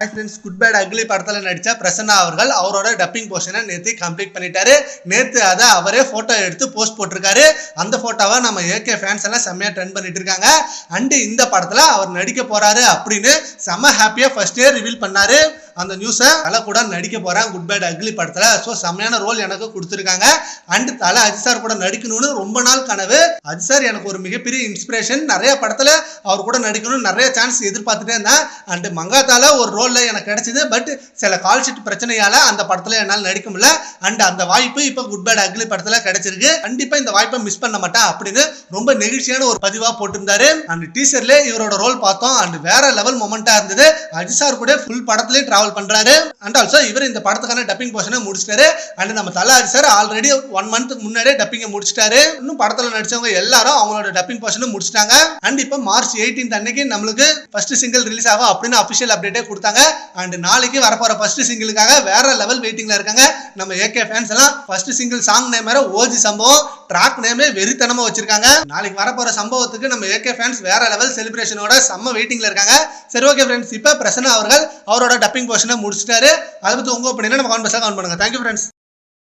Friends good bad ugly படத்துல நடிச்ச பிரசன்னா அவர்கள் அவரோட டப்பிங் போர்ஷனை நேற்று கம்ப்ளீட் பண்ணிட்டாரு. நேற்று அதை அவரே போட்டோ எடுத்து போஸ்ட் போட்டிருக்காரு. அந்த போட்டோவை நம்ம ஏகே ஃபேன்ஸ் எல்லாம் செம்மையா ட்ரெண்ட் பண்ணிட்டு இருக்காங்க. அண்ட் இந்த படத்துல அவர் நடிக்க போறாரு அப்படின்னு செம்ம ஹாப்பியா ஃபர்ஸ்ட் இயர் ரிவீல் பண்ணாரு. அந்த நியூஸை தலை கூட நடிக்க போறேன் குட் பேட் அக்லி படத்துல. ஸோ செம்மையான ரோல் எனக்கு கொடுத்துருக்காங்க. அண்ட் தலை அஜித் சார் கூட நடிக்கணும்னு ரொம்ப நாள் கனவு. அஜித் சார் எனக்கு ஒரு மிகப்பெரிய இன்ஸ்பிரேஷன். நிறைய படத்துல அவர் கூட நடிக்கணும்னு நிறைய சான்ஸ் எதிர்பார்த்துட்டே இருந்தேன். அண்ட் மங்காத்தால ஒரு ரோல்ல எனக்கு கிடைச்சது. பட் சில கால் ஷீட் பிரச்சனையால அந்த படத்துல என்னால் நடிக்க முடியல. அண்ட் அந்த வாய்ப்பு இப்ப குட் பேட் அக்லி படத்துல கிடைச்சிருக்கு. கண்டிப்பா இந்த வாய்ப்பை மிஸ் பண்ண மாட்டேன் அப்படின்னு ரொம்ப நெகிழ்ச்சியான ஒரு பதிவா போட்டிருந்தாரு. அண்ட் டீசர்ல இவரோட ரோல் பார்த்தோம். அண்ட் வேற லெவல் மொமெண்டா இருந்தது. அஜித் சார் கூட ஃபுல் படத்திலே டிராவல் பண்றாரு. அண்ட் ஆல்சோ இவர் இந்த படத்துக்கான டப்பிங் போர்ஷனை முடிச்சிட்டாரு. அண்ட் நம்ம Thala Ajith sir already 1 month முன்னாடியே டப்பிங்கை முடிச்சிட்டாரு. இன்னும் படத்துல நடிச்சவங்க எல்லாரும் அவங்களோட டப்பிங் போர்ஷனை முடிச்சிட்டாங்க. அண்ட் இப்போ மார்ச் 18 அன்னைக்கு நம்மளுக்கு ஃபர்ஸ்ட் சிங்கிள் ரிலீஸ் ஆகும் அப்படின்னு அபிஷியல் அப்டேட்டே கொடுத்தாங்க. அண்ட் நாளைக்கு வரப்போற ஃபர்ஸ்ட் சிங்கிளுக்காக வேற லெவல் வெயிட்டிங்ல இருக்காங்க நம்ம ஏகே ஃபேன்ஸ் எல்லாம். ஃபர்ஸ்ட் சிங்கிள் சாங் நேம் வேற ஓஜி சம்பவம், ட்ராக் நேமே வெறித்தனமா வச்சிருக்காங்க. நாளைக்கு வரப்போற சம்பவத்துக்கு நம்ம ஏகே ஃபேன்ஸ் வேற லெவல் செலிப்ரேஷனோட செம்ம வெயிட்டிங்ல இருக்காங்க. சரி ஓகே ஃப்ரெண்ட்ஸ், இப்போ பிரசன்னா அவர்கள் அவரோட டப்பிங் போர்ஷனை முடிச்சிட்டாரு. அதை பத்தி உங்க ஒப்பீனியனை நம்ம கமெண்ட் பாக்ஸ்ல கமெண்ட் பண்ணுங்க. Thank you friends.